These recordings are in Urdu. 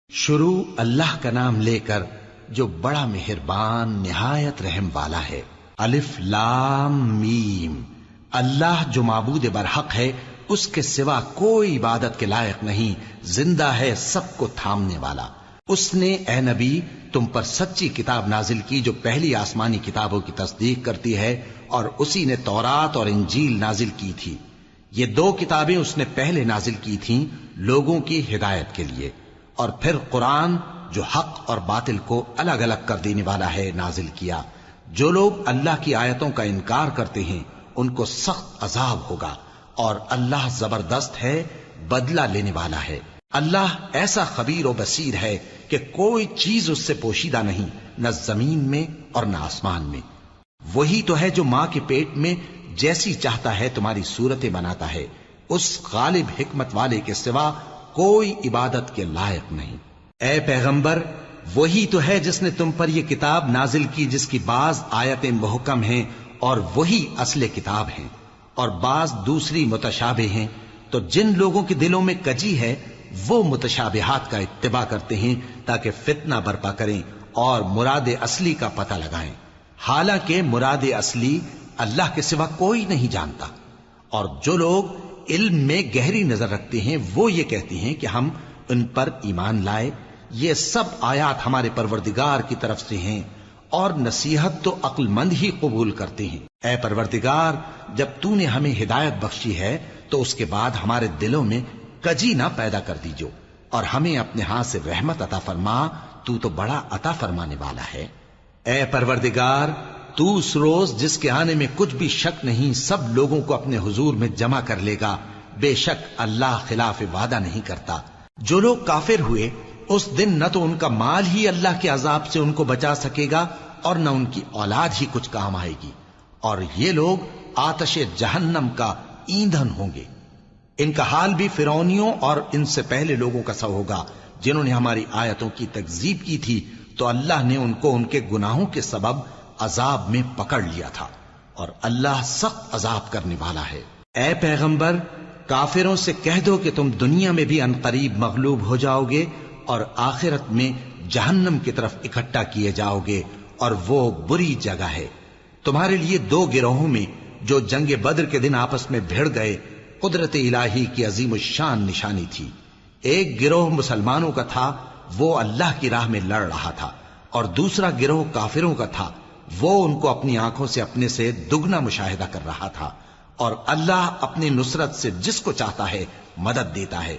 شروع اللہ کا نام لے کر جو بڑا مہربان نہایت رحم والا ہے۔ الف لام میم، اللہ جو معبود برحق ہے، اس کے سوا کوئی عبادت کے لائق نہیں، زندہ ہے، سب کو تھامنے والا۔ اس نے اے نبی تم پر سچی کتاب نازل کی جو پہلی آسمانی کتابوں کی تصدیق کرتی ہے، اور اسی نے تورات اور انجیل نازل کی تھی۔ یہ دو کتابیں اس نے پہلے نازل کی تھیں لوگوں کی ہدایت کے لیے، اور پھر قرآن جو حق اور باطل کو الگ الگ کر دینے والا ہے نازل کیا۔ جو لوگ اللہ کی آیتوں کا انکار کرتے ہیں ان کو سخت عذاب ہوگا، اور اللہ زبردست ہے، بدلہ لینے والا ہے۔ اللہ ایسا خبیر و بصیر ہے کہ کوئی چیز اس سے پوشیدہ نہیں، نہ زمین میں اور نہ آسمان میں۔ وہی تو ہے جو ماں کے پیٹ میں جیسی چاہتا ہے تمہاری صورتیں بناتا ہے، اس غالب حکمت والے کے سوا کوئی عبادت کے لائق نہیں۔ اے پیغمبر، وہی تو ہے جس نے تم پر یہ کتاب نازل کی جس کی بعض آیتیں محکم ہیں اور وہی اصل کتاب ہیں، اور بعض دوسری متشابہ ہیں۔ تو جن لوگوں کے دلوں میں کجی ہے وہ متشابہات کا اتباع کرتے ہیں تاکہ فتنہ برپا کریں اور مراد اصلی کا پتہ لگائیں، حالانکہ مراد اصلی اللہ کے سوا کوئی نہیں جانتا۔ اور جو لوگ علم میں گہری نظر رکھتے ہیں وہ یہ کہتے ہیں کہ ہم ان پر ایمان لائے۔ یہ سب آیات ہمارے پروردگار کی طرف سے ہیں، اور نصیحت تو عقل مند ہی قبول کرتے ہیں۔ اے پروردگار، جب تو نے ہمیں ہدایت بخشی ہے تو اس کے بعد ہمارے دلوں میں کجی نہ پیدا کر دیجو، اور ہمیں اپنے ہاتھ سے رحمت عطا فرما، تو بڑا عطا فرمانے والا ہے۔ اے پروردگار، تو اس روز جس کے آنے میں کچھ بھی شک نہیں سب لوگوں کو اپنے حضور میں جمع کر لے گا، بے شک اللہ خلاف وعدہ نہیں کرتا۔ جو لوگ کافر ہوئے اس دن نہ تو ان کا مال ہی اللہ کے عذاب سے ان کو بچا سکے گا اور نہ ان کی اولاد ہی کچھ کام آئے گی، اور یہ لوگ آتش جہنم کا ایندھن ہوں گے۔ ان کا حال بھی فرعونیوں اور ان سے پہلے لوگوں کا سا ہوگا جنہوں نے ہماری آیتوں کی تکذیب کی تھی، تو اللہ نے ان کو ان کے گناہوں کے سبب عذاب میں پکڑ لیا تھا، اور اللہ سخت عذاب کرنے والا ہے۔ اے پیغمبر، کافروں سے کہہ دو کہ تم دنیا میں بھی عنقریب مغلوب ہو جاؤ گے اور آخرت میں جہنم کی طرف اکٹھا کیے جاؤ گے، اور وہ بری جگہ ہے۔ تمہارے لیے دو گروہوں میں جو جنگ بدر کے دن آپس میں بھڑ گئے قدرت الہی کی عظیم الشان نشانی تھی۔ ایک گروہ مسلمانوں کا تھا، وہ اللہ کی راہ میں لڑ رہا تھا، اور دوسرا گروہ کافروں کا تھا، وہ ان کو اپنی آنکھوں سے اپنے سے دگنا مشاہدہ کر رہا تھا۔ اور اللہ اپنی نصرت سے جس کو چاہتا ہے مدد دیتا ہے۔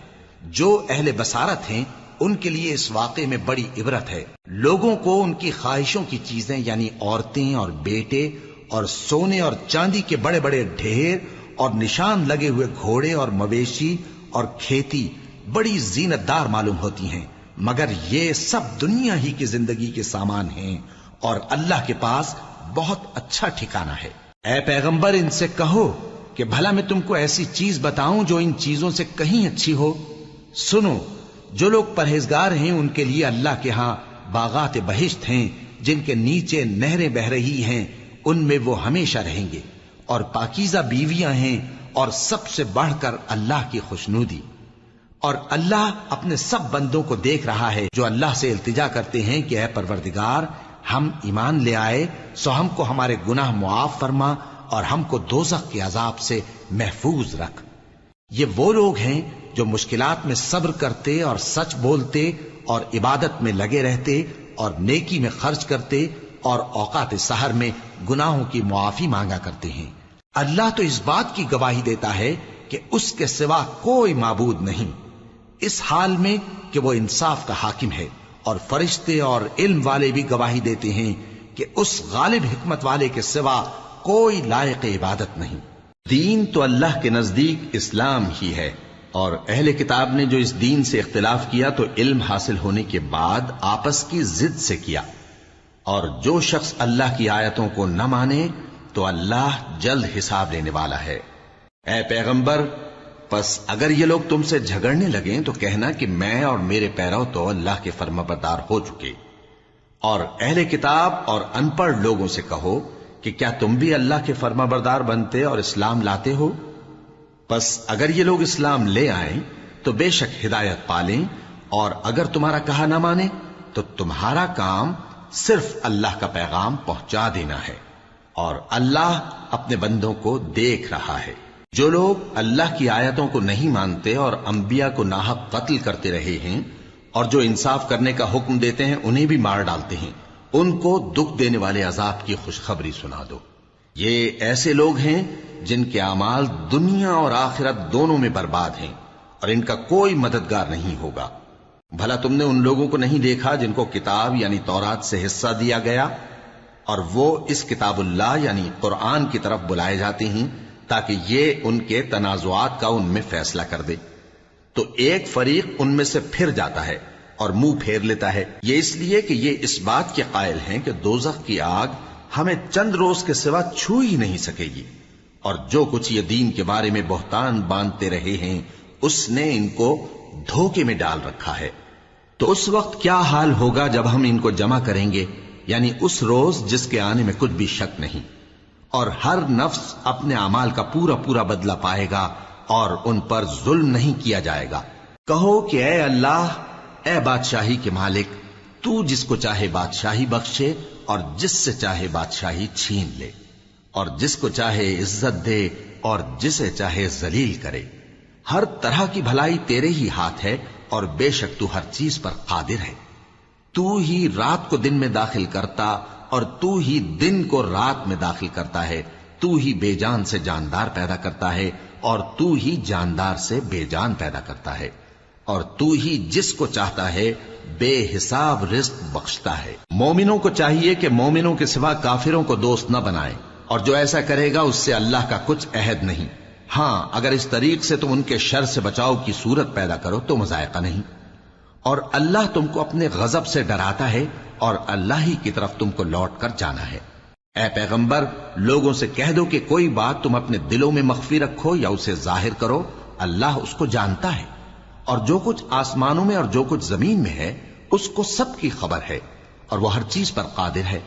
جو اہل بصارت ہیں ان کے لیے اس واقعے میں بڑی عبرت ہے۔ لوگوں کو ان کی خواہشوں کی چیزیں یعنی عورتیں اور بیٹے اور سونے اور چاندی کے بڑے بڑے ڈھیر اور نشان لگے ہوئے گھوڑے اور مویشی اور کھیتی بڑی زینت دار معلوم ہوتی ہیں، مگر یہ سب دنیا ہی کی زندگی کے سامان ہیں، اور اللہ کے پاس بہت اچھا ٹھکانہ ہے۔ اے پیغمبر، ان سے کہو کہ بھلا میں تم کو ایسی چیز بتاؤں جو ان چیزوں سے کہیں اچھی ہو؟ سنو، جو لوگ پرہیزگار ہیں ان کے لیے اللہ کے ہاں باغات بہشت ہیں جن کے نیچے نہریں بہ رہی ہیں، ان میں وہ ہمیشہ رہیں گے، اور پاکیزہ بیویاں ہیں، اور سب سے بڑھ کر اللہ کی خوشنودی۔ اور اللہ اپنے سب بندوں کو دیکھ رہا ہے جو اللہ سے التجا کرتے ہیں کہ اے پروردگار، ہم ایمان لے آئے سو ہم کو ہمارے گناہ معاف فرما اور ہم کو دوزخ کے عذاب سے محفوظ رکھ۔ یہ وہ لوگ ہیں جو مشکلات میں صبر کرتے اور سچ بولتے اور عبادت میں لگے رہتے اور نیکی میں خرچ کرتے اور اوقات سحر میں گناہوں کی معافی مانگا کرتے ہیں۔ اللہ تو اس بات کی گواہی دیتا ہے کہ اس کے سوا کوئی معبود نہیں، اس حال میں کہ وہ انصاف کا حاکم ہے، اور فرشتے اور علم والے بھی گواہی دیتے ہیں کہ اس غالب حکمت والے کے سوا کوئی لائق عبادت نہیں۔ دین تو اللہ کے نزدیک اسلام ہی ہے، اور اہل کتاب نے جو اس دین سے اختلاف کیا تو علم حاصل ہونے کے بعد آپس کی ضد سے کیا، اور جو شخص اللہ کی آیتوں کو نہ مانے تو اللہ جلد حساب لینے والا ہے۔ اے پیغمبر، پس اگر یہ لوگ تم سے جھگڑنے لگیں تو کہنا کہ میں اور میرے پیرو تو اللہ کے فرمانبردار ہو چکے، اور اہل کتاب اور ان پڑھ لوگوں سے کہو کہ کیا تم بھی اللہ کے فرمانبردار بنتے اور اسلام لاتے ہو؟ پس اگر یہ لوگ اسلام لے آئیں تو بے شک ہدایت پالیں، اور اگر تمہارا کہا نہ مانے تو تمہارا کام صرف اللہ کا پیغام پہنچا دینا ہے، اور اللہ اپنے بندوں کو دیکھ رہا ہے۔ جو لوگ اللہ کی آیتوں کو نہیں مانتے اور انبیاء کو ناحق قتل کرتے رہے ہیں اور جو انصاف کرنے کا حکم دیتے ہیں انہیں بھی مار ڈالتے ہیں، ان کو دکھ دینے والے عذاب کی خوشخبری سنا دو۔ یہ ایسے لوگ ہیں جن کے اعمال دنیا اور آخرت دونوں میں برباد ہیں، اور ان کا کوئی مددگار نہیں ہوگا۔ بھلا تم نے ان لوگوں کو نہیں دیکھا جن کو کتاب یعنی تورات سے حصہ دیا گیا، اور وہ اس کتاب اللہ یعنی قرآن کی طرف بلائے جاتے ہیں تاکہ یہ ان کے تنازعات کا ان میں فیصلہ کر دے، تو ایک فریق ان میں سے پھر جاتا ہے اور منہ پھیر لیتا ہے، یہ اس لیے کہ یہ اس بات کے قائل ہیں کہ دوزخ کی آگ ہمیں چند روز کے سوا چھو ہی نہیں سکے گی، اور جو کچھ یہ دین کے بارے میں بہتان باندھتے رہے ہیں اس نے ان کو دھوکے میں ڈال رکھا ہے۔ تو اس وقت کیا حال ہوگا جب ہم ان کو جمع کریں گے، یعنی اس روز جس کے آنے میں کچھ بھی شک نہیں، اور ہر نفس اپنے اعمال کا پورا پورا بدلہ پائے گا اور ان پر ظلم نہیں کیا جائے گا۔ کہو کہ اے اللہ، اے بادشاہی کے مالک، تو جس کو چاہے بادشاہی بخشے اور جس سے چاہے بادشاہی چھین لے، اور جس کو چاہے عزت دے اور جسے چاہے ذلیل کرے۔ ہر طرح کی بھلائی تیرے ہی ہاتھ ہے، اور بے شک تو ہر چیز پر قادر ہے۔ تو ہی رات کو دن میں داخل کرتا اور تو ہی دن کو رات میں داخل کرتا ہے، تو ہی بے جان سے جاندار پیدا کرتا ہے اور تو ہی جاندار سے بے جان پیدا کرتا ہے، اور تو ہی جس کو چاہتا ہے بے حساب رزق بخشتا ہے۔ مومنوں کو چاہیے کہ مومنوں کے سوا کافروں کو دوست نہ بنائیں، اور جو ایسا کرے گا اس سے اللہ کا کچھ عہد نہیں۔ ہاں، اگر اس طریق سے تم ان کے شر سے بچاؤ کی صورت پیدا کرو تو مذائقہ نہیں، اور اللہ تم کو اپنے غضب سے ڈراتا ہے، اور اللہ ہی کی طرف تم کو لوٹ کر جانا ہے۔ اے پیغمبر، لوگوں سے کہہ دو کہ کوئی بات تم اپنے دلوں میں مخفی رکھو یا اسے ظاہر کرو، اللہ اس کو جانتا ہے، اور جو کچھ آسمانوں میں اور جو کچھ زمین میں ہے اس کو سب کی خبر ہے، اور وہ ہر چیز پر قادر ہے۔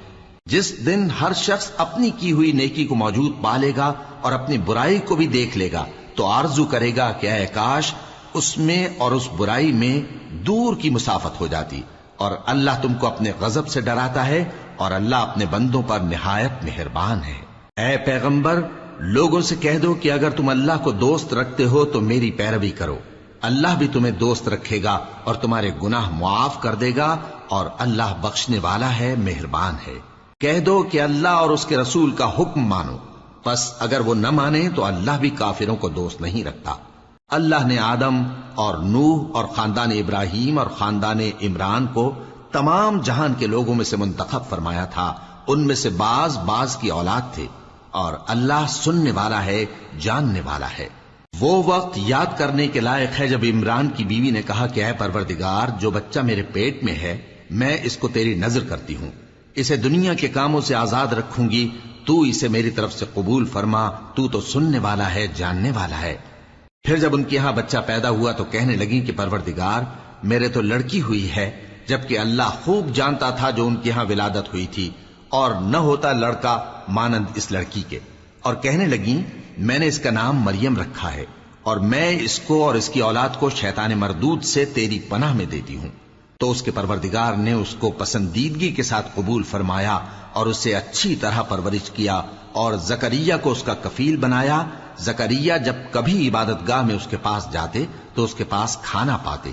جس دن ہر شخص اپنی کی ہوئی نیکی کو موجود پا لے گا اور اپنی برائی کو بھی دیکھ لے گا تو آرزو کرے گا کہ اے کاش اس میں اور اس برائی میں دور کی مسافت ہو جاتی، اور اللہ تم کو اپنے غضب سے ڈراتا ہے، اور اللہ اپنے بندوں پر نہایت مہربان ہے۔ اے پیغمبر، لوگوں سے کہہ دو کہ اگر تم اللہ کو دوست رکھتے ہو تو میری پیروی کرو، اللہ بھی تمہیں دوست رکھے گا اور تمہارے گناہ معاف کر دے گا، اور اللہ بخشنے والا ہے، مہربان ہے۔ کہہ دو کہ اللہ اور اس کے رسول کا حکم مانو، پس اگر وہ نہ مانے تو اللہ بھی کافروں کو دوست نہیں رکھتا۔ اللہ نے آدم اور نوح اور خاندان ابراہیم اور خاندان عمران کو تمام جہان کے لوگوں میں سے منتخب فرمایا تھا، ان میں سے بعض بعض کی اولاد تھے، اور اللہ سننے والا ہے، جاننے والا ہے۔ وہ وقت یاد کرنے کے لائق ہے جب عمران کی بیوی نے کہا کہ اے پروردگار، جو بچہ میرے پیٹ میں ہے میں اس کو تیری نذر کرتی ہوں، اسے دنیا کے کاموں سے آزاد رکھوں گی، تو اسے میری طرف سے قبول فرما، تو سننے والا ہے، جاننے والا ہے۔ پھر جب ان کے ہاں بچہ پیدا ہوا تو کہنے لگی کہ پروردگار، میرے تو لڑکی ہوئی ہے، جبکہ اللہ خوب جانتا تھا جو ان کے ہاں ولادت ہوئی تھی، اور نہ ہوتا لڑکا مانند اس لڑکی کے۔ اور کہنے لگی میں نے اس کا نام مریم رکھا ہے، اور میں اس کو اور اس کی اولاد کو شیطان مردود سے تیری پناہ میں دیتی ہوں۔ تو اس کے پروردگار نے اس کو پسندیدگی کے ساتھ قبول فرمایا اور اسے اچھی طرح پرورش کیا، اور زکریا کو اس کا کفیل بنایا۔ زکریا جب کبھی عبادت گاہ میں اس کے پاس جاتے تو اس کے پاس کھانا پاتے۔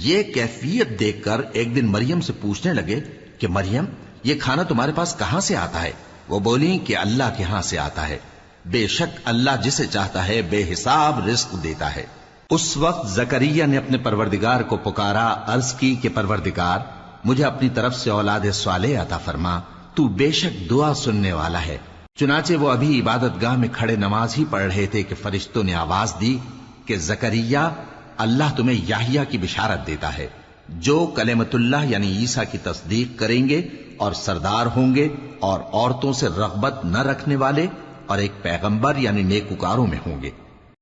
یہ کیفیت دیکھ کر ایک دن مریم سے پوچھنے لگے کہ مریم، یہ کھانا تمہارے پاس کہاں سے آتا ہے؟ وہ بولی کہ اللہ کے ہاں سے آتا ہے، بے شک اللہ جسے چاہتا ہے بے حساب رزق دیتا ہے۔ اس وقت زکریا نے اپنے پروردگار کو پکارا، عرض کی کہ پروردگار، مجھے اپنی طرف سے اولاد صالح عطا فرما، تو بے شک دعا سننے والا ہے۔ چنانچہ وہ ابھی عبادت گاہ میں کھڑے نماز ہی پڑھ رہے تھے کہ فرشتوں نے آواز دی کہ زکریا، اللہ تمہیں یحییٰ کی بشارت دیتا ہے، جو کلمۃ اللہ یعنی عیسیٰ کی تصدیق کریں گے اور سردار ہوں گے، اور عورتوں سے رغبت نہ رکھنے والے، اور ایک پیغمبر یعنی نیکوکاروں میں ہوں گے۔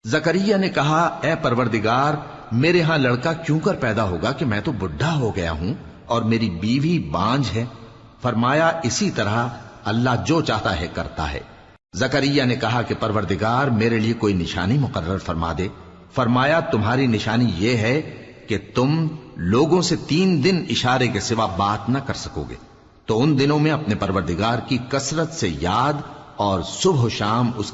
زکریا نے کہا، اے پروردگار، میرے ہاں لڑکا کیوں کر پیدا ہوگا کہ میں تو بڈھا ہو گیا ہوں اور میری بیوی بانجھ ہے؟ فرمایا، اسی طرح اللہ جو چاہتا ہے کرتا ہے۔ زکریا نے کہا کہ پروردگار، میرے لیے کوئی نشانی مقرر فرما دے۔ فرمایا، تمہاری نشانی یہ ہے کہ تم لوگوں سے 3 دن اشارے کے سوا بات نہ کر سکو گے، تو ان دنوں میں اپنے پروردگار کی کثرت سے یاد اور صبح و شام اس